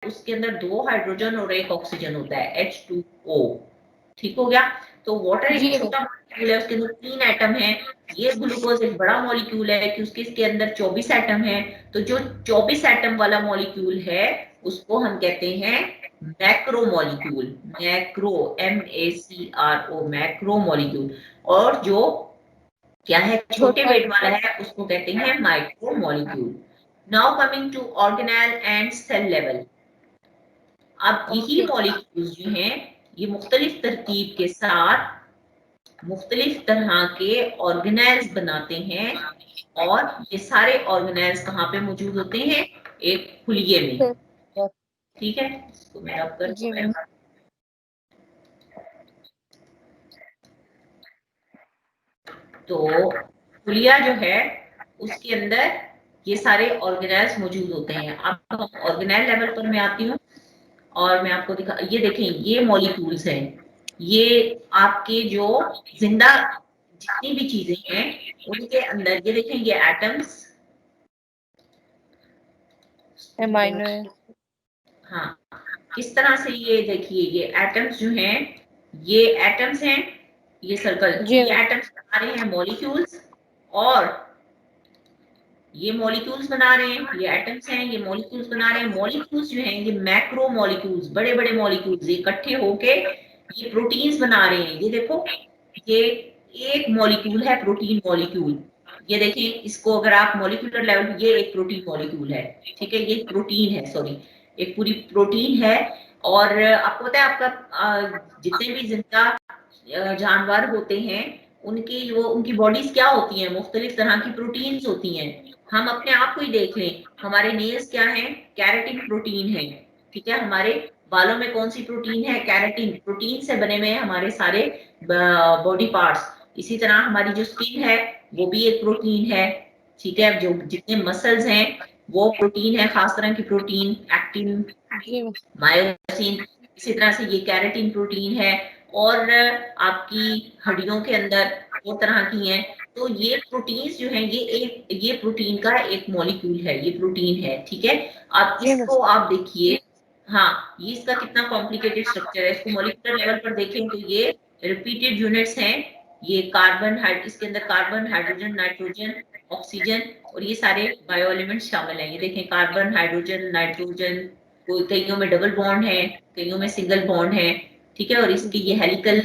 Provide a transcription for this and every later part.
उसके अंदर 2 हाइड्रोजन और 1 ऑक्सीजन होता है, H2O। ठीक हो गया। तो वाटर एक छोटा मॉलिक्यूल है, उसके अंदर 3 एटम है। ये ग्लूकोज एक बड़ा मॉलिक्यूल है कि उसके अंदर 24 एटम है। तो जो 24 एटम वाला मॉलिक्यूल है उसको हम कहते हैं macro molecule. Macro, MACRO, macro molecule. और जो क्या है छोटे वेट वाला है उसको कहते हैं micro molecule. Now coming to organelle and cell level. अब यही मॉलिक्यूल्स जो हैं ये मुख्तलिफ तरतीब के साथ मुख्तलिफ तरह के ऑर्गेनेल्स बनाते हैं। और ये सारे ऑर्गेनेल्स कहाँ पे मौजूद होते हैं? एक खुलिये में। ठीक है, इसको मैं अब कर दूं। तो खुलिया जो है उसके अंदर ये सारे ऑर्गेनेल्स मौजूद होते हैं। अब हम ऑर्गेनेल लेवल पर मैं आती हूँ और मैं आपको दिखा, ये देखें ये मॉलिक्यूल्स हैं। ये आपके जो जिंदा जितनी भी चीजें हैं उनके अंदर ये देखें ये एटम्स, एमाइनो। हाँ किस तरह से ये देखिए ये एटम्स जो हैं ये एटम्स हैं, ये सर्कल ये एटम्स बना रहे हैं मॉलिक्यूल्स। और ये मॉलिक्यूल्स बना रहे हैं, ये एटम्स हैं, ये मॉलिक्यूल्स बना रहे हैं। मॉलिक्यूल्स जो हैं ये मैक्रो मॉलिक्यूल्स, बड़े बड़े मॉलिक्यूल्स इकट्ठे होके ये प्रोटीन्स बना रहे हैं। ये देखो ये एक मॉलिक्यूल है, प्रोटीन मॉलिक्यूल। ये देखिए इसको अगर आप मॉलिक्यूलर लेवल, ये एक प्रोटीन मॉलिक्यूल है। ठीक है, ये प्रोटीन है, सॉरी एक पूरी प्रोटीन है। और आपको पता है आपका जितने भी जिंदा जानवर होते हैं उनकी बॉडीज क्या होती हैं? मुख्तलिफ तरह की प्रोटीन्स होती हैं। हम अपने आप को ही देख लें, हमारे नेल्स क्या हैं? कैरेटिन प्रोटीन है। ठीक है, हमारे बालों में कौन सी प्रोटीन है? कैरेटिन प्रोटीन से बने हुए हैं हमारे सारे बॉडी पार्ट्स। इसी तरह हमारी जो स्किन है वो भी एक प्रोटीन है। ठीक है, जो जितने मसल्स हैं वो प्रोटीन है, खास तरह की प्रोटीन, एक्टिन, मायोसिन। इसी तरह से ये कैरेटिन प्रोटीन है। और आपकी हड्डियों के अंदर दो तरह की हैं। तो ये प्रोटीन्स जो हैं ये प्रोटीन का एक मॉलिक्यूल है, ये प्रोटीन है। ठीक है, अब इसको आप देखिए, हाँ ये इसका कितना कॉम्प्लिकेटेड स्ट्रक्चर है। इसको मॉलिक्यूलर लेवल पर देखें तो ये रिपीटेड यूनिट्स हैं। ये कार्बन, इसके अंदर कार्बन, हाइड्रोजन, नाइट्रोजन, ऑक्सीजन और ये सारे बायो एलिमेंट्स शामिल हैं। ये देखें कार्बन, हाइड्रोजन, नाइट्रोजन, कईयों में डबल बॉन्ड है, कईयों में सिंगल बॉन्ड है। ठीक है, और इसकी ये हेलिकल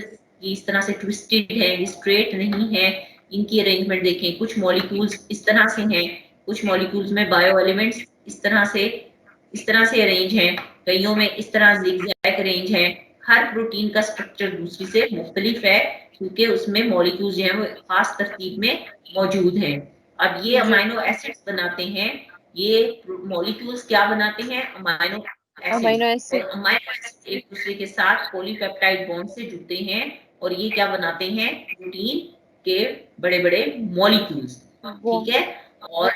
ये इस तरह से ट्विस्टेड है, ये स्ट्रेट नहीं है। इनकी अरेंजमेंट देखें, कुछ मॉलिक्यूल्स इस तरह से हैं, कुछ मॉलिक्यूल्स में बायो एलिमेंट्स इस तरह से अरेंज हैं, कईयों में इस तरह ज़िगज़ैग अरेंज हैं। हर प्रोटीन का स्ट्रक्चर दूसरी से मुख्तलिफ है क्योंकि उसमें मॉलिक्यूल्स जो हैं वो खास तरतीब में मौजूद हैं। अब ये अमाइनो एसिड्स बनाते हैं। ये मॉलिक्यूल्स क्या बनाते हैं? Amino acids. और अमाइनो एसिड एक दूसरे के साथ पॉलीपेप्टाइड बॉन्ड से जुड़ते हैं और ये क्या बनाते हैं? प्रोटीन के बड़े बड़े मॉलिक्यूल्स। ठीक है, और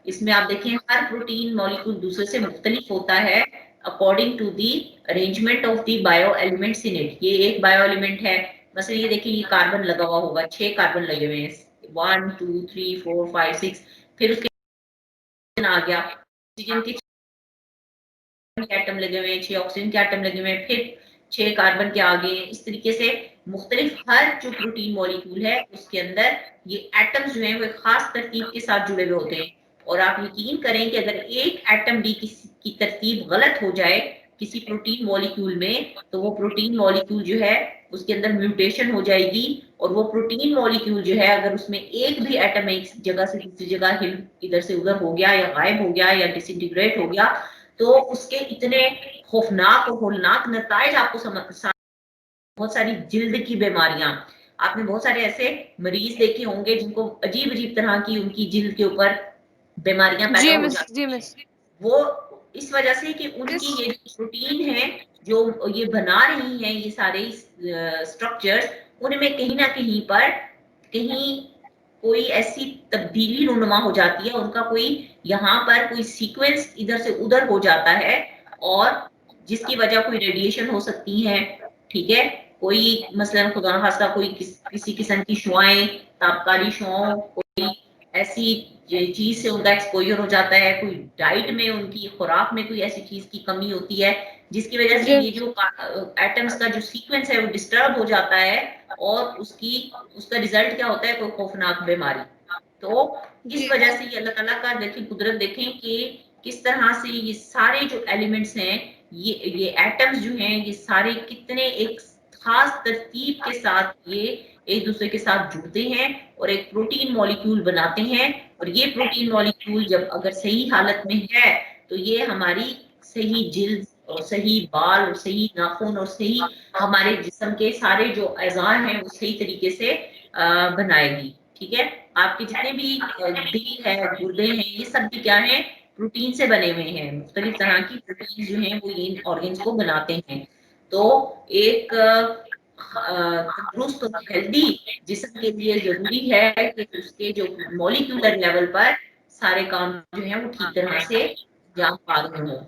इसमें आप देखें हर प्रोटीन मॉलिक्यूल दूसरे से मुख्तलिफ होता है according to the arrangement of the bio elements in it. ये एक बायो एलिमेंट है, मतलब ये देखिए ये कार्बन लगा हुआ होगा, 6 कार्बन लगे हुए हैं, 1 2 3 4 5 6। फिर उसके आ गया ऑक्सीजन के एटम लगे हुए हैं, 6 ऑक्सीजन के एटम लगे हुए हैं, फिर 6 कार्बन के आगे। इस तरीके से मुख्तलिफ हर जो प्रोटीन मॉलिक्यूल है उसके अंदर ये एटम्स जो हैं वो खास तरतीब के साथ जुड़े हुए होते हैं। और आप यकीन करें कि अगर एक एटम भी किसी की तरतीब गलत हो जाए किसी प्रोटीन मॉलिक्यूल में तो वो प्रोटीन मॉलिक्यूल जो है उसके अंदर म्यूटेशन हो जाएगी। और वो प्रोटीन मॉलिक्यूल जो है अगर उसमें एक भी एटम एक जगह से दूसरी जगह इधर से उधर हो गया या गायब हो गया या डिसइंटीग्रेट हो गया तो उसके इतने खौफनाक और होलनाक नताइज आपको बहुत सारी जिल्द की बीमारियां, आपने बहुत सारे ऐसे मरीज देखे होंगे जिनको अजीब अजीब तरह की उनकी जिल्द के ऊपर बीमारियां पैदा हो जाती हैं। वो इस वजह से कि उनकी ये प्रोटीन है जो ये बना रही हैं ये सारे स्ट्रक्चर्स, उनमें कहीं ना कहीं पर कहीं कोई ऐसी तब्दीली रूनुमा हो जाती है, उनका कोई यहाँ पर कोई सीक्वेंस इधर से उधर हो जाता है और जिसकी वजह कोई रेडिएशन हो सकती है। ठीक है, कोई मसलन खुदा खास्ता कोई किसी किस्म की शुआएं, तापकारी शुआओं, कोई ऐसी चीज से उनका एक्सपोजर हो जाता है, कोई डाइट में उनकी खुराक में कोई ऐसी चीज की कमी होती है जिसकी वजह से ये जो एटम्स का जो सीक्वेंस है वो डिस्टर्ब हो जाता है और उसका रिजल्ट क्या होता है, कोई खौफनाक बीमारी। तो इस वजह से ये अल्लाह ताला का देखिए कुदरत देखें कि किस तरह से ये सारे जो एलिमेंट्स हैं, ये एटम्स जो हैं, ये सारे कितने एक खास तरतीब के साथ ये एक दूसरे के साथ जुड़ते हैं और एक प्रोटीन मॉलिक्यूल बनाते हैं। और ये प्रोटीन मॉलिक्यूल जब अगर सही हालत में है तो ये हमारी सही जिल्द और सही बाल और सही नाखून और सही हमारे जिस्म के सारे जो अज़ा हैं वो सही तरीके से बनाएगी। ठीक है, आपके जितने भी दिल है, गुर्दे हैं, ये सब भी क्या है, प्रोटीन से बने हुए हैं। मुख्तलिफ तरह की प्रोटीन जो हैं वो इन ऑर्गन्स को बनाते हैं। तो एक तंदुरुस्त और हेल्दी जिस्म के लिए जरूरी है कि उसके जो मॉलिक्यूलर लेवल पर सारे काम जो है वो ठीक तरह से जा पा रहे हों।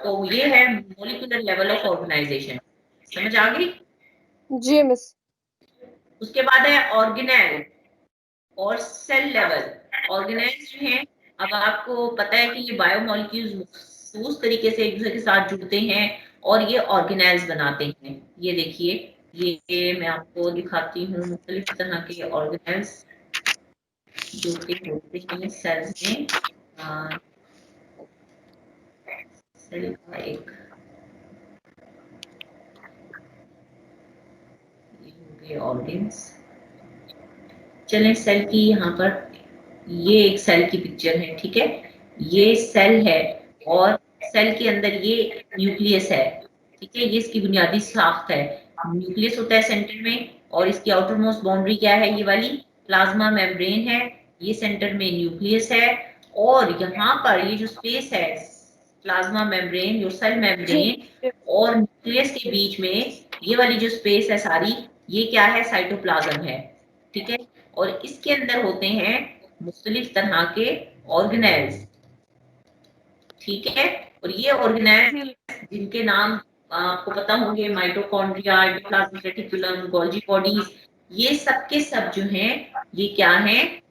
तो ये है मॉलिक्यूलर लेवल ऑफ ऑर्गेनाइजेशन। समझ आ गई? जी मिस। उसके बाद है ऑर्गेनेल और सेल लेवल। ऑर्गेनेल्स जो हैं, अब आपको पता है कि ये बायोमोलिक्यूल्स मखसूस तरीके से एक दूसरे के साथ जुड़ते हैं और ये ऑर्गेनेल्स बनाते हैं। ये देखिए, ये मैं आपको दिखाती हूँ मुख्तलिफ तरह के ऑर्गेनेल्स जो कि होते हैं सेल्स में। सेल का एक ऑर्गन्स। चलें सेल की यहाँ पर, ये एक सेल की पिक्चर है। ठीक है, ये सेल है और सेल के अंदर ये न्यूक्लियस है। ठीक है, ये इसकी बुनियादी साख्त है। न्यूक्लियस होता है सेंटर में और इसकी आउटर मोस्ट बाउंड्री क्या है, ये वाली प्लाज्मा मेम्ब्रेन है। ये सेंटर में न्यूक्लियस है और यहाँ पर ये जो स्पेस है प्लाज्मा मेम्ब्रेन, जो सेल मेम्ब्रेन और न्यूक्लियस के बीच में ये वाली जो स्पेस है सारी, ये क्या है, साइटोप्लाज्म है। ठीक है, और इसके अंदर होते हैं मुख्तलिफ तरह के ऑर्गेनेल्स। ठीक है, और ये ऑर्गेनेल्स जिनके नाम आपको पता होंगे, mitochondria, endoplasmic reticulum, Golgi bodies, ये सब के सब जो हैं ये क्या हैं,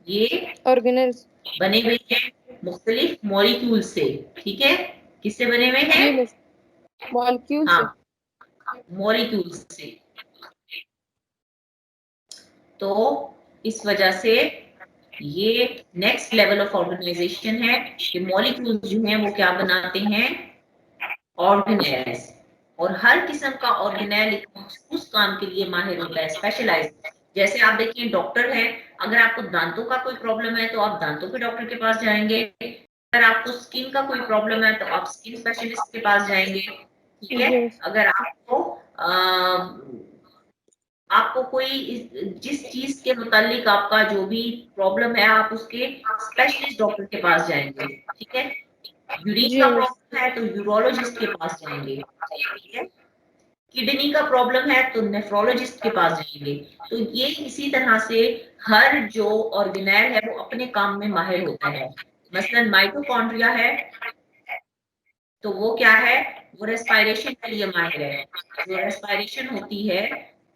ये ऑर्गेनेल्स बने हुए हैं मुख्तलिफ मॉलिक्यूल से। ठीक है, किससे बने हुए हैं? मॉलिक्यूल से। हाँ, मॉलिक्यूल से। तो इस वजह से ये नेक्स्ट लेवल ऑफ ऑर्गेनाइजेशन है कि मॉलिक्यूल्स जो हैं वो क्या बनाते हैं, ऑर्गेनेल्स। और हर किस्म का ऑर्गेनेल एक मखसूस काम के लिए माहिर होता है, स्पेशलाइज। जैसे आप देखिए डॉक्टर हैं, अगर आपको दांतों का कोई प्रॉब्लम है तो आप दांतों के डॉक्टर के पास जाएंगे। अगर आपको स्किन का कोई प्रॉब्लम है तो आप स्किन स्पेशलिस्ट के पास जाएंगे। ठीक है, अगर आपको कोई जिस चीज के मुतालिक आपका जो भी प्रॉब्लम है आप उसके स्पेशलिस्ट डॉक्टर के पास जाएंगे। ठीक है, यूरिन का प्रॉब्लम है तो यूरोलॉजिस्ट के पास जाएंगे। ठीक है, किडनी का प्रॉब्लम है तो नेफ्रोलॉजिस्ट के पास जाएंगे। तो ये इसी तरह से हर जो ऑर्गेनेल है वो अपने काम में माहिर होता है। मसलन माइटोकॉन्ड्रिया है तो वो क्या है, वो रेस्पायरेशन के लिए माहिर है। जो रेस्पायरेशन होती है,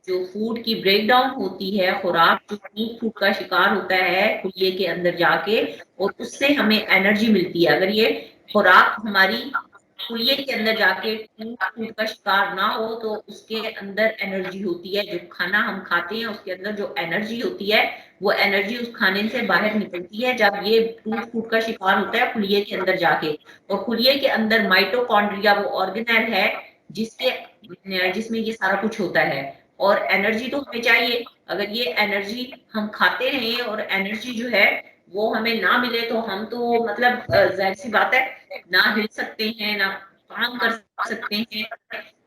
जो फूड की ब्रेकडाउन होती है, खुराक जो फूड का शिकार होता है खुलिये के अंदर जाके, और उससे हमें एनर्जी मिलती है। अगर ये खुराक हमारी खुलिये के अंदर जाके फूड का शिकार ना हो तो उसके अंदर एनर्जी होती है। जो खाना हम खाते हैं उसके अंदर जो एनर्जी होती है वो एनर्जी उस खाने से बाहर निकलती है जब ये फूड का शिकार होता है खुलिये के अंदर जाके। और खुलिये के अंदर माइटोकॉन्ड्रिया वो ऑर्गेनेल है जिसमें ये सारा कुछ होता है। और एनर्जी तो हमें चाहिए। अगर ये एनर्जी हम खाते रहें और एनर्जी जो है वो हमें ना मिले तो हम तो मतलब जाहिर सी बात है ना हिल सकते हैं ना काम कर सकते हैं।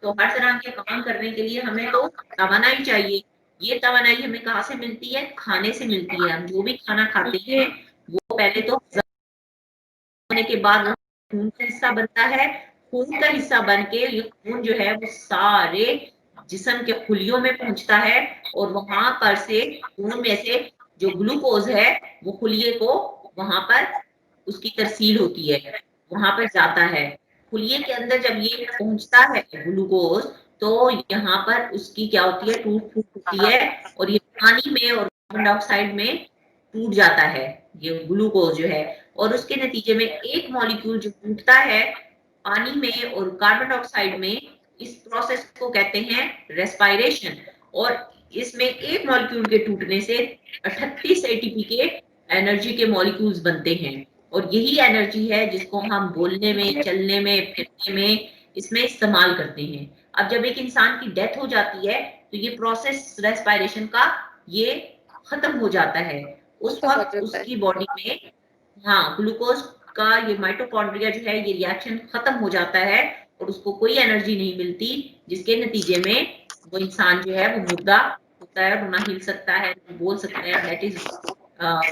तो हर तरह के काम करने के लिए हमें तो तवानाई चाहिए। ये तवानाई हमें कहाँ से मिलती है, खाने से मिलती है। हम जो भी खाना खाते हैं वो पहले तो होने के बाद खून का हिस्सा बनता है। खून का हिस्सा बन के ये खून जो है वो सारे जिस्म के खुलियों में पहुंचता है और वहां पर से खून में से जो ग्लूकोज है वो खुलिये को वहां पर उसकी तरसील होती है, वहां पर जाता है। खुलिये के अंदर जब ये पहुंचता है ग्लूकोज तो यहाँ पर उसकी क्या होती है, टूट फूट होती है और ये पानी में और कार्बन डाइऑक्साइड में टूट जाता है ये ग्लूकोज जो है, और उसके नतीजे में एक मॉलिक्यूल जो टूटता है पानी में और कार्बन डाइऑक्साइड में, इस प्रोसेस को कहते हैं रेस्पायरेशन। और इसमें एक मॉलिक्यूल के टूटने से 38 एटीपी के एनर्जी के मॉलिक्यूल्स बनते हैं, और यही एनर्जी है जिसको हम बोलने में, चलने में, फिरने में इसमें इस्तेमाल करते हैं। अब जब एक इंसान की डेथ हो जाती है तो ये प्रोसेस रेस्पायरेशन का ये खत्म हो जाता है। उस वक्त उसकी बॉडी में हाँ ग्लूकोज का ये माइटोकॉन्ड्रिया जो है ये रिएक्शन खत्म हो जाता है और उसको कोई एनर्जी नहीं मिलती, जिसके नतीजे में वो इंसान जो है वो मुर्दा होता है और ना हिल सकता है, बोल सकता है। That is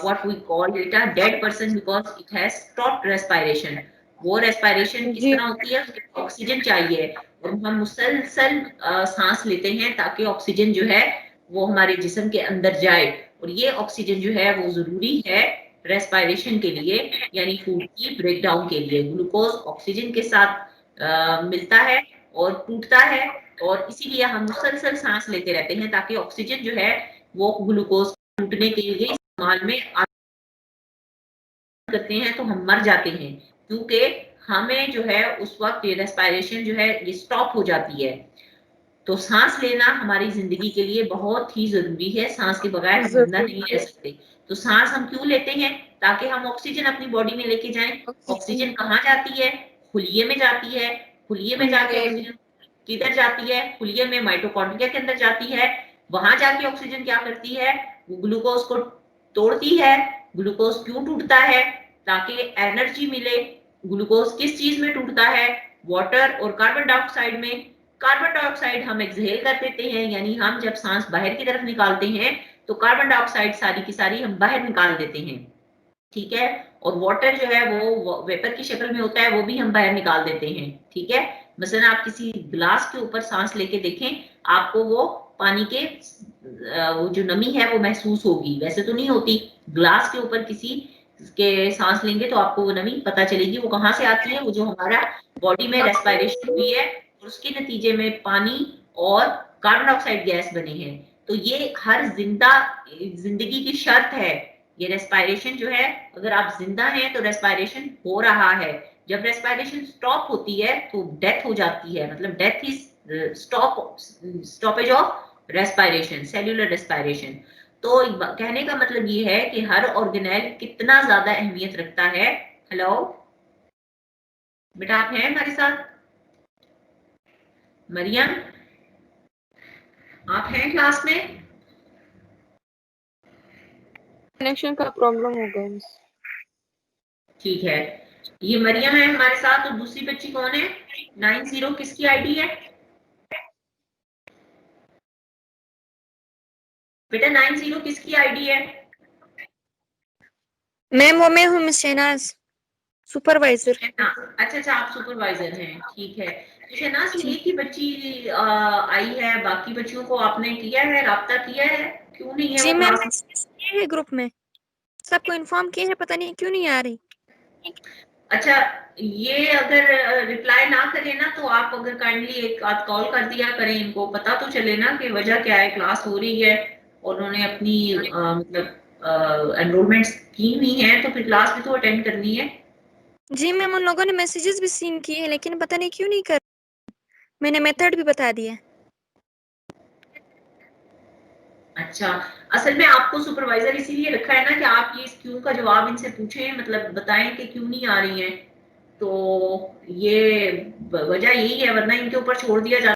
what we call it a dead person because it has stopped respiration. वो रेस्पायरेशन किस तरह होती है, ऑक्सीजन चाहिए और हम मुसलसल सांस लेते हैं ताकि ऑक्सीजन जो है वो हमारे जिस्म के अंदर जाए, और ये ऑक्सीजन जो है वो जरूरी है रेस्पायरेशन के लिए, यानी फूड की ब्रेकडाउन के लिए। ग्लूकोज ऑक्सीजन के साथ मिलता है और टूटता है, और इसीलिए हम मुसलसल सांस लेते रहते हैं ताकि ऑक्सीजन जो है वो ग्लूकोज टूटने के लिए इस्तेमाल में करते हैं तो हम मर जाते हैं, क्योंकि हमें जो है उस वक्त ये रेस्पायरेशन जो है ये स्टॉप हो जाती है। तो सांस लेना हमारी जिंदगी के लिए बहुत ही जरूरी है, सांस के बगैर हम जिंदा नहीं रह सकते। तो सांस हम क्यों लेते हैं, ताकि हम ऑक्सीजन अपनी बॉडी में लेके जाएं। ऑक्सीजन कहाँ जाती है, खुलिये में जाती है। खुलिये में जाके ऑक्सीजन किधर जाती है, खुलिये में माइटोकॉन्ड्रिया के अंदर जाती है। वहां जाके ऑक्सीजन क्या करती है, वो ग्लूकोज को तोड़ती है। ग्लूकोज क्यों टूटता है, ताकि एनर्जी मिले। ग्लूकोज किस चीज में टूटता है, वाटर और कार्बन डाइऑक्साइड में। कार्बन डाइऑक्साइड हम एक्सहेल कर देते हैं, यानी हम जब सांस बाहर की तरफ निकालते हैं तो कार्बन डाइऑक्साइड सारी की सारी हम बाहर निकाल देते हैं, ठीक है। और वाटर जो है वो वेपर की शक्ल में होता है, वो भी हम बाहर निकाल देते हैं, ठीक है। मसलन आप किसी ग्लास के ऊपर सांस लेके देखें, आपको वो पानी के वो जो नमी है वो महसूस होगी, वैसे तो नहीं होती। ग्लास के ऊपर किसी के सांस लेंगे तो आपको वो नमी पता चलेगी। वो कहाँ से आती है, वो जो हमारा बॉडी में रेस्पायरेशन हुई है और उसके नतीजे में पानी और कार्बन डाइऑक्साइड गैस बने हैं। तो ये हर जिंदगी की शर्त है। ये रेस्पायरेशन जो है, अगर आप जिंदा हैं तो रेस्पायरेशन हो रहा है। जब रेस्पायरेशन स्टॉप होती है तो डेथ हो जाती है, मतलब death is stoppage of respiration, cellular respiration. तो कहने का मतलब ये है कि हर ऑर्गेनेल कितना ज्यादा अहमियत रखता है। हेलो बेटा, आप हैं हमारे साथ? मरियम, आप हैं क्लास में? कनेक्शन का प्रॉब्लम हो गया। ठीक है, ये मरियम है हमारे साथ, और दूसरी बच्ची कौन है? 90 किसकी आईडी है बेटा? 90 किसकी आईडी है? मैम वो मैं हूँ मिस शहनाज, सुपरवाइजर। अच्छा, आप सुपरवाइजर हैं, ठीक है। तो शहनाज, एक ही बच्ची आई है, बाकी बच्चियों को आपने किया है, राब्ता किया है? क्यों नहीं है जी वो मैम, क्लास? ये ग्रुप में सबको इन्फॉर्म किया है, पता नहीं क्यों नहीं आ रही। अच्छा, ये अगर रिप्लाई ना करे ना तो आप अगर काइंडली एक आध कॉल कर दिया करें, इनको पता तो चले ना कि वजह क्या है, क्लास हो रही है और उन्होंने अपनी मतलब एनरोलमेंट की हुई है तो फिर क्लास भी तो अटेंड करनी है। जी मैम, उन लोगों ने मैसेजेस भी सीन किए हैं, लेकिन पता नहीं क्यों नहीं कर। मैंने मेथड भी बता दिया। अच्छा, असल में आपको सुपरवाइजर इसीलिए रखा है ना कि आप ये इस क्यों का जवाब इनसे पूछें, मतलब बताएं कि क्यों नहीं आ रही हैं। तो ये वजह यही है, वरना इनके ऊपर छोड़ दिया जाता